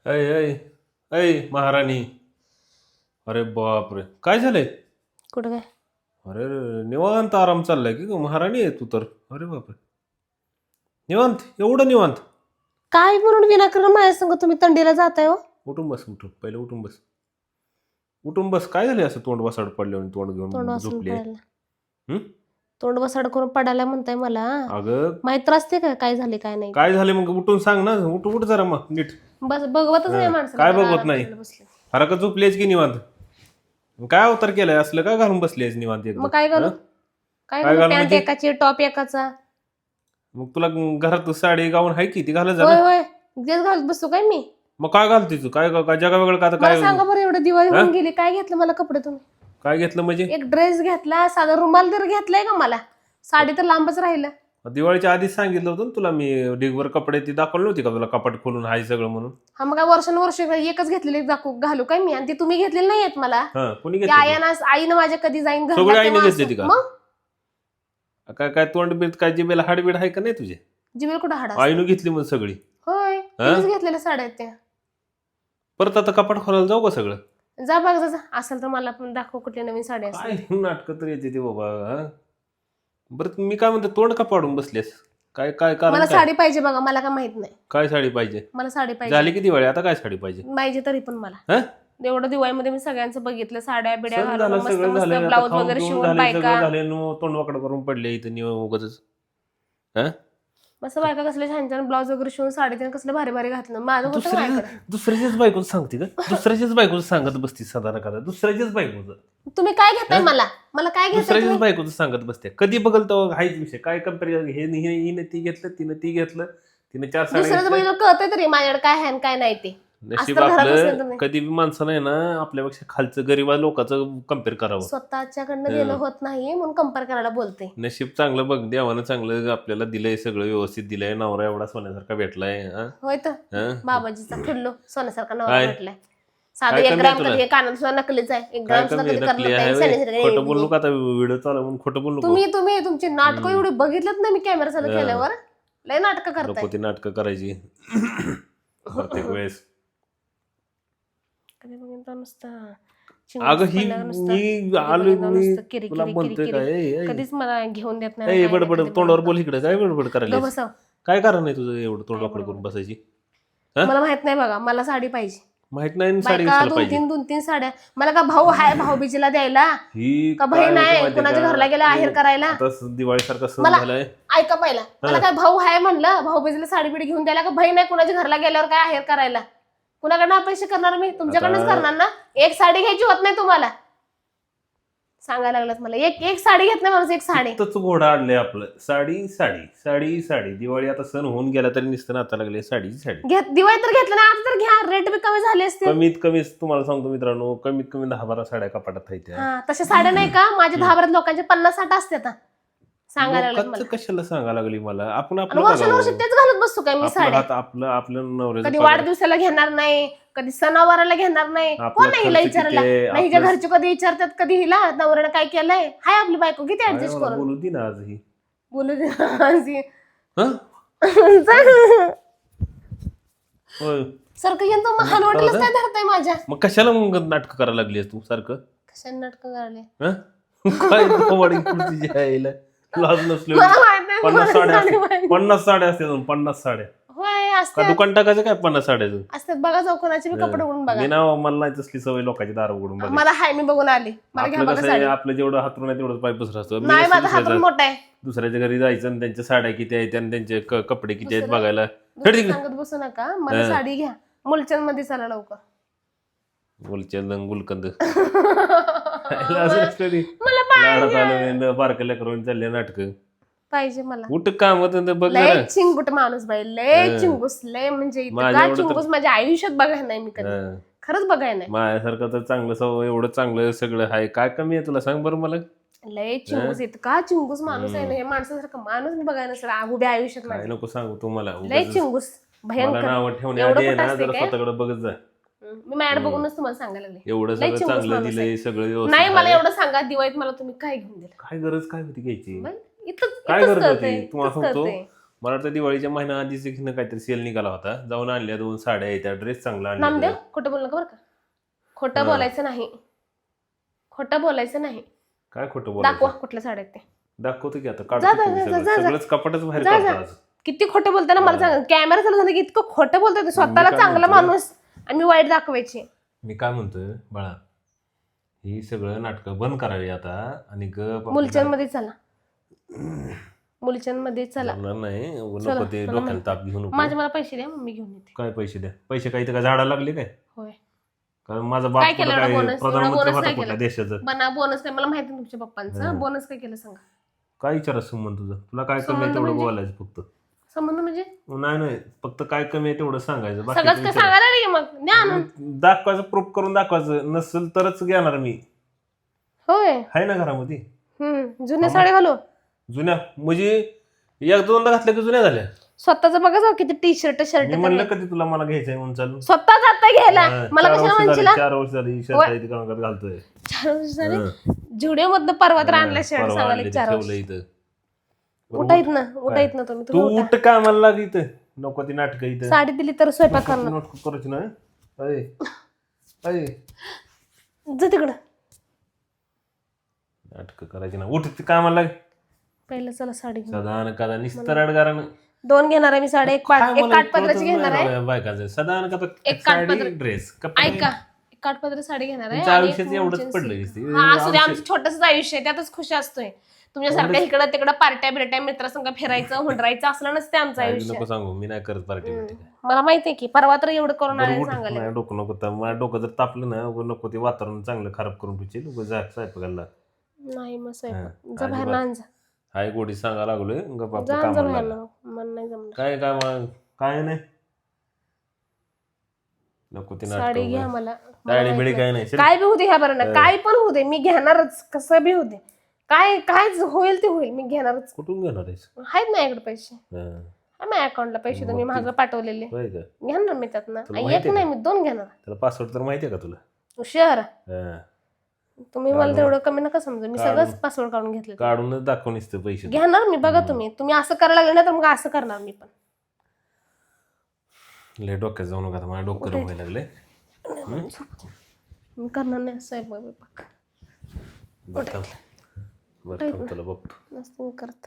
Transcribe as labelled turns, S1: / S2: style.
S1: ऐ ऐ ऐ महाराणी. अरे बापरे, काय झालंय?
S2: कुठं काय?
S1: अरे निवांत आराम चाललाय की ग महाराणी आहे तू तर. अरे बापरे, निवांत, एवढं निवांत?
S2: काय म्हणून विनाकारण माझ्या संग तुम्ही तंडीला जाताय हो?
S1: उठून बस, उठून पहिलं उठून बस. उठून बस. काय झाले असं तोंड वसाड पडले आणि तोंड
S2: तोंड
S1: घेऊन
S2: वासून
S1: झोपली आहे?
S2: पडायला.
S1: हं?
S2: तोंड वसाड करून पडायला म्हणताय मला?
S1: अगं
S2: माहित असते का काय झाले काय नाही?
S1: काय झाले मग उठून सांग ना. उठ उठ जरा मग नीट.
S2: बस बघवतच नाही माणसाला.
S1: काय
S2: जरा
S1: बघवत
S2: आराम
S1: नाही?
S2: करायला बसले.
S1: फरक झोपलीस की निवांत? काय अवतार केलाय असलं? का घालून बसलीस निवांत एकदम?
S2: मग काय घालू?
S1: हं?
S2: काय
S1: काय
S2: घालू?
S1: घालू
S2: पॅन्ट
S1: म्हणजे?
S2: एकाची, टॉप एकाचा.
S1: मग तुला घरात साडी गाऊन आहे की ती घालत जा
S2: होय
S1: ना.
S2: होय, तेच घालत बसतो काय मी?
S1: मग काय घालते तू? काय काय जगा वेगळं का आता?
S2: मला
S1: काय
S2: सांगा बरं, एवढं दिवाळी
S1: हा?
S2: होऊन गेली, काय घेतलं मला कपडे तुम्ही?
S1: काय घेतलं म्हणजे?
S2: एक ड्रेस घेतला, साधा रुमाल तर घेतलाय का मला? साडी तर लांबच राहिलं.
S1: दिवाळीच्या आधीच सांगितलं होतं ना तुला मी. ढिगभर कपडे ती दाखवली नव्हती का तुला, कपाट खोलून हाय सगळं म्हणून?
S2: हा, मग काय वर्षानुवर्ष एकच घेतलेली घालू काय मी? आणि ती तुम्ही घेतलेली नाहीयेत मला.
S1: हा, कोणी
S2: त्या
S1: घेतलं?
S2: आईनं माझ्या कधी जाईन घरला
S1: सगळी आईने
S2: तेव्हा
S1: घेतली ती
S2: असं.
S1: का?
S2: मग
S1: काय काय तोंड बीड काय जिबेला हाडबीड आहे का नाही तुझे?
S2: जिबेल कुठं हाड असतं?
S1: आईनं घेतली मग सगळी.
S2: होय, तिनेच घेतलेल्या साड्या आहेत त्या.
S1: परत आता कपाट खोलायला जाऊ का सगळं?
S2: जा बघ जा, असेल तर मला पण दाखव कुठली नवीन साडी
S1: काय
S2: असेल.
S1: नाटक तर येते ते बाबा. हा? बरं मी काय म्हणतो, तोंड का पाडून बसलेस? काय काय कारण
S2: मला
S1: काय?
S2: साडी पाहिजे बघा, मला काय माहित नाही.
S1: काय साडी पाहिजे?
S2: मला साडी पाहिजे.
S1: झाली की दिवाळी, आता काय साडी पाहिजे?
S2: पाहिजे तरी पण मला.
S1: हा?
S2: एवढं दिवाळीमध्ये मी सगळ्यांचं बघितलं, साड्या बिड्या
S1: सण
S2: घालून
S1: झालं,
S2: मस्त
S1: सगळं
S2: मस्त
S1: झालंय, आता
S2: ब्लाऊज
S1: खाऊन
S2: वगैरे
S1: पिऊन
S2: शिवून
S1: झालंय, सगळं
S2: बायका
S1: झालंय, तोंड वाकड करून पडले इथं उगाच. हा?
S2: मस्त बायका कसले छान छान ब्लाऊज वगैरे शिवून साडी त्यानं कसलं भारी भारी घातलं. माझं होतं का माझ्याकडे?
S1: दुसऱ्याच्याच बायकोच सांगते का? दुसऱ्याच्याच बायकोच सांगत बसती साधारण करा. दुसऱ्याच्याच बायकोच
S2: तुम्ही काय घेताय मला? मला काय घेताय
S1: दुसऱ्याच्याच
S2: तुम्ही?
S1: बायकोच सांगत बसते. कधी बघल तो हाच विषय. काय कम्पेअर, हिने ती घेतलं, तिने ती घेतलं, तिने 4 साड्या
S2: दुसऱ्याचं
S1: घेतल्या.
S2: बघितलं कळतंय तरी माझ्याकडे काय आहे आणि काय नाही ते.
S1: नशीब
S2: असं तर घरात बसले
S1: आपलं
S2: तुम्ही.
S1: कधी बी माणसं नाही ना आपल्यापेक्षा खालचं गरीबा लोकांचं कम्पेअर करावं.
S2: स्वतःच्याकडनं गेलं होत नाही म्हणून कंपेअर करायला बोलते.
S1: नशीब चांगलं बघ, देवानं चांगलं आपल्याला दिलंय, सगळं व्यवस्थित दिलंय. नवरा एवढा सोन्यासारखा भेटलाय. हा?
S2: होय तर
S1: हा?
S2: बाबाजीचा फिरलो सोन्यासारखा नवरा
S1: काय?
S2: भेटलाय. साधं
S1: काय
S2: 1
S1: कमी
S2: ग्राम
S1: आहे तुला?
S2: कधी कानात सुद्धा नकलीच आहे. 1
S1: काय
S2: ग्राम सुद्धा
S1: कमी
S2: कधी
S1: नकली
S2: करणार
S1: आहे
S2: नाही.
S1: व्हय?
S2: सोन्यासारखं
S1: खोटं बोलू नका आता, व्हिडिओ चालू म्हणून खोटं बोलू नको.
S2: तुम्ही तुमची नाटकं एवढी बघितलं ना मी कॅमेरा चालू केल्यावर. लय नाटकं करताय.
S1: नको ती नाटकं करायची प्रत्येक वेळेस.
S2: कधी बघितलं नुसतं
S1: अगं
S2: चिंगूस
S1: ही
S2: पडल्यावर नुसतं.
S1: मी
S2: कधी
S1: आलो,
S2: बघितलं
S1: मी
S2: नुसतं किरी
S1: तुला
S2: किरी
S1: म्हणतोय
S2: किरी
S1: काय?
S2: किरी. कधीच मला घेऊन देत नाही. काय
S1: बडबड
S2: नाही, कधी
S1: तोंडावर
S2: बघितलं.
S1: बोल इकडे. काय बडबड करायला?
S2: गप्प बसावं.
S1: काय कारण आहे तुझं एवढं तोंड वाकड करून बसायची? हा?
S2: मला माहित नाही बघा, मला साडी पाहिजे.
S1: माहित नाही आणि साडी
S2: बायका
S1: घ्यायला पाहिजे.
S2: 2-3 साड्या. मला का भाऊ हाय भाऊबीजेला द्यायला?
S1: ही
S2: का
S1: काय
S2: बहीण
S1: होतं
S2: आहे
S1: माहितीये
S2: कुणाच्या
S1: का?
S2: घरला गेला आहेर करायला?
S1: आता दिवाळी सारखा सण
S2: मला
S1: झालाय.
S2: ऐका पहिला, मला काय भाऊ हाय म्हणलं भाऊबीजेला साडी बिडी घेऊन द्यायला, का बहीण आहे कुणाच्या घरला गेल्यावर काय आहेर करायला? कुणाकडनं अपेक्षा करणार मी? तुमच्याकडनंच करणार ना. एक साडी घ्यायची होत नाही तुम्हाला? सांगायला लागलात मला. एक साडी घेत नाही माणूस, एक साडी.
S1: तच घोडा आणलंय आपलं. साडी साडी साडी साडी. दिवाळी आता सण होऊन गेला तरी नुसतं आता लागले साडी साडी.
S2: दिवाळी तर घेतलं ना, आता तर घ्या. रेट बी कमी झाले असतील.
S1: कमीत कमी तुम्हाला सांगतो मित्रांनो, कमीत कमी 10-12 साड्या कपाटात आहेत त्या.
S2: हा, तशा साड्या नाही का माझ्या 10-12 लोकांचे 50-60 असतात. सांगायला लागलात
S1: लोकांचं
S2: मला.
S1: कशाला सांगा लागली मला? आपण
S2: आणि
S1: आपलं
S2: वर्षानुवर्ष
S1: बघावं.
S2: तेच घालत बसतो काय मी
S1: आपलं
S2: साड्या?
S1: हात आपलं नवऱ्याचं
S2: कधी
S1: पगार.
S2: वाढदिवसाला घेणार नाही, कधी सणावाराला घेणार नाही.
S1: आपला
S2: कोण आहे हिला
S1: खर्च
S2: विचारायला?
S1: किती आहे?
S2: नाही, हिच्या
S1: आपलं-
S2: घरचे कधी विचारतात कधी हिला नवऱ्यानं काय केलंय. हाय आपली बायको, किती
S1: काय
S2: ऍडजस्ट
S1: मला
S2: करून
S1: बोलू दे ना आज ही.
S2: बोलू दे.
S1: हं? होय.
S2: सारखं यांचं महान वाटलंच काय धरताय माझ्या?
S1: मग कशाला मग नाटक करायला लागली तू सारखं?
S2: कशाने नाटक करले?
S1: हं? काय कवाडी खुर्ची यायला लाज नसलो.
S2: मला माहित नाही,
S1: 50
S2: मला
S1: साड्या
S2: साडी
S1: असते.
S2: माहित.
S1: 50 साड्या असते अजून. 50 साड्या
S2: होय
S1: का
S2: असतात
S1: दुकान टाकायचं काय 50 साड्याचं?
S2: असतात. बघा जाऊ कोणाचे बी कपडे उघडून बघा.
S1: मी ना, मला नाही तसली सवय लोकांची दार उघडून बघा.
S2: मला हाय, मी बघून आली. मला घ्या
S1: आपलं
S2: बघा
S1: कसं आहे,
S2: साडी.
S1: आपलं जेवढं हातरून आहे तेवढंच पाय पसरा असतो. मी
S2: नाही,
S1: नसतं
S2: माझा हात
S1: दुसऱ्याचं-
S2: मोठा आहे.
S1: दुसऱ्याच्या घरी जायचं आणि त्यांच्या साड्या किती आहेत आणि त्यांचे कपडे किती आहेत
S2: दुसरं-
S1: बघायला.
S2: दुसरं सांगत बसू नका. मला साडी घ्या. मुलचंद मध्ये चला लवकर.
S1: बोलचंद गुलकंद
S2: मला
S1: बारकल्या करून चालले नाटक.
S2: पाहिजे मला.
S1: उठ काम बघ
S2: लय
S1: जरा.
S2: चिंगुट माणूस बाई, लय चिंगूस, लय म्हणजे इतका
S1: माझ्या एवढं तर-
S2: चिंगूस माझ्या आयुष्यात बघाय नाही मी कधी.
S1: हं.
S2: खरंच बघाय नाही.
S1: माझ्यासारखं तर चांगलं एवढं चांगलं सगळं आहे. काय कमी आहे तुला सांग बरं मला?
S2: लय चिंगूस, इतका चिंगूस माणूस आहे ना. हे माणसासारखं माणूस मी बघाय नसलं उभ्या आयुष्यात
S1: काय
S2: माझ्या.
S1: नको सांगू तुम्हाला.
S2: लय चिंगूस,
S1: मला
S2: भयंकर.
S1: नाव
S2: एवढं
S1: ठेवण्याआधी आहे
S2: कुठं
S1: ना
S2: असते
S1: जरा
S2: काय?
S1: स्वतःकडे बघत जा.
S2: मी मॅड बघूनच तुम्हाला सांगायला लागले.
S1: एवढं
S2: लय
S1: सगळं
S2: चिंगूस
S1: चांगलं
S2: माणूस
S1: दिलंय,
S2: आहे.
S1: सगळं व्यवस्थित
S2: नाही, मला
S1: आहे.
S2: एवढं सांगा दिवाळीत मला तुम्ही काय घेऊन दिलं?
S1: काय गरज काय होती घ्यायची?
S2: बरं, इथंच
S1: काय
S2: इथंच
S1: गरज
S2: कळतंय,
S1: होती? तुम्हाला
S2: इथंच
S1: सांगतो,
S2: कळतंय.
S1: मला वाटतं दिवाळीच्या महिना आधीच एक ना काहीतरी सेल निघाला होता, जाऊन आणल्या 2 साड्या येत्या, ड्रेस चांगला
S2: नामदेव
S1: आणला.
S2: खोटं बोलू नका बरं का. खोटं बोलायचं नाही, खोटं बोलायचं नाही.
S1: काय खोटं
S2: दाखवा
S1: बोलायचं?
S2: कुठल्या साड्या आहेत ते.
S1: दाखवतो की आता
S2: जा,
S1: काढतो
S2: जा,
S1: तुम्ही
S2: जा,
S1: सगळं.
S2: जा, जा.
S1: सगळंच कपाटच बाहेर
S2: जा,
S1: काढतो
S2: जा.
S1: आज.
S2: किती खोटं बोलताना मला सांग. कॅमेरा चालू झाला की इतकं खोटं बोलतोय स्वतःला
S1: काय
S2: चांगला
S1: म्हणतोय?
S2: माणूस आणि मी वाईट दाखवायची.
S1: मी काय म्हणतोय बाळा, ही सगळं नाटकं बंद करावी आता आणि
S2: मुलचंद मध्ये चला, मुलचंद मध्ये चला.
S1: जमणार नाही.
S2: चला,
S1: नको ते
S2: चला
S1: डोक्याला
S2: माहिती.
S1: ताप घेऊ नको.
S2: मला पैसे द्या, मम्मी घेऊन येते.
S1: काय पैसे द्या? पैसे काही तर काय झाडा लागले काय?
S2: होय.
S1: कारण माझा बाप
S2: काय केलं
S1: कुठं
S2: एवढा
S1: काय
S2: bonus?
S1: प्रधानमंत्री
S2: एवढा bonus
S1: होता
S2: काय
S1: कुठल्या
S2: केलं?
S1: देशाचं?
S2: बना बोनस काय मला माहिती आहे तुमच्या पप्पांचं. बोनस काय केलं सांगा.
S1: काय विचारा संबंध तुझा? तुला काय कमी आहे
S2: संबंध
S1: तेवढं
S2: म्हणजे?
S1: बोलायचं फक्त.
S2: संबंध म्हणजे
S1: नाही फक्त काय कमी आहे तेवढं सांगायचं.
S2: सगळंच
S1: बाकीचं
S2: काय
S1: विचार.
S2: सांगायला नाही मग द्या आणून.
S1: दाखवायचं, प्रूफ करून दाखवायचं. नसेल तरच घेणार मी.
S2: होय.
S1: आहे ना घरामध्ये
S2: जुन्या साड्या घालू.
S1: जुन्या म्हणजे एक दोनदा घातल्या की जुन्या झाल्या.
S2: स्वतःच बघा जाऊ किती टी शर्ट शर्ट
S1: मी म्हणलं कधी तुला मला घ्यायचंय म्हणून चालू.
S2: स्वतः जाता घ्यायला मला कशाला म्हणशीला.
S1: 4 वर्ष झाली शर्ट आहे ती कामात घालतोय.
S2: 4 वर्ष झाले. जुडिओ मधनं परवा तर आणला शर्ट
S1: परवा
S2: सांगायला
S1: आणले ते
S2: 4 वर्ष.
S1: ठेवलं इथं.
S2: उठायत ना उठायत ना तुम्ही.
S1: तू
S2: तुम्ही उठा.
S1: उठ कामाला लाग इथं. नको ती नाटकं इथं.
S2: साडी दिली तर स्वयंपाक करणार.
S1: नाटकं करायची ना. अय अय
S2: जा तिकडं.
S1: नाटकं करायची ना. उठ ती कामाला लाग.
S2: पहिलं चला साडी घेऊन.
S1: सदा न कदा निस्तर अडगारानं
S2: 2 घेणार आहे मी साडी. एक काठपदराची घेणार आहे.
S1: बायकाचं सदा न कदा
S2: एक काठपदर.
S1: ड्रेस
S2: ऐका एक काठपदर साडी घेणार आहे.
S1: तुमच्या
S2: आणि
S1: आयुष्यात
S2: एक
S1: एवढंच
S2: मुलचंद
S1: पडलं
S2: सूट.
S1: की
S2: हा असू दे आमचं छोटंसं आयुष्य आहे त्यातच खुश असतोय. तुमच्यासारख्या इकडं तिकडं पार्ट्या बिरट्या मित्रासंग फिरायचं हुंडरायचं असलं नसते आमचं आयुष्य.
S1: नको सांगू मी नाही करत पार्टी बिर्टी.
S2: मला माहितीये की परवा तर एवढं करून आले सांगायला.
S1: माझ्या डोकं नको तर माझं डोकं जर तापलं ना नको ते वातावरण चांगलं खराब करून ठेवशील. उगाच जा स्वयंपाकाला.
S2: नाही मग स्वयंपाक
S1: हा,
S2: जा बाहेर
S1: अजिबात.
S2: ना जा.
S1: हाय गोडी सांगा लागलोय गप्पा
S2: जा जा
S1: कामाला
S2: बाहेर
S1: लागा.
S2: ना मन नाही जमणार.
S1: काय काय मग काय नाही नको ती
S2: साडी घ्या
S1: नाटक
S2: मला.
S1: साडी बिडी काय नाही. चल.
S2: काय बी होऊ दे ह्या बरं ना काय पण होऊ दे मी घेणारच. कसं बी होऊ दे काय काय होईल ते होईल मी घेणारच.
S1: कुठून घेणार आहेस?
S2: आहेत माझ्याकडे पैसे.
S1: हा,
S2: आहे माझ्या अकाउंटला पैसे तुम्ही मागं पाठवलेले.
S1: होय का?
S2: घेणार मी त्यातनं.
S1: तुला
S2: एक
S1: माहितीये
S2: नाही मी 2 घेणार.
S1: त्याला पासवर्ड तर माहितीये का तुला?
S2: हुशार
S1: हा.
S2: तुम्ही मला तेवढं कमी नका समजू. मी सगळंच पासवर्ड काढून घेतले.
S1: काढूनच दाखवून असते पैसे.
S2: घेणार मी बघा तुम्ही असं करायला लागले ना तर मग असं करणार मी पण.
S1: लय डोक्यात जाऊ नका आता माझ्या डोकं गरम व्हायला लागले.
S2: मी करणार नाही स्वयंपाक.
S1: बरं तुला बघतो.
S2: नसतं मी करत.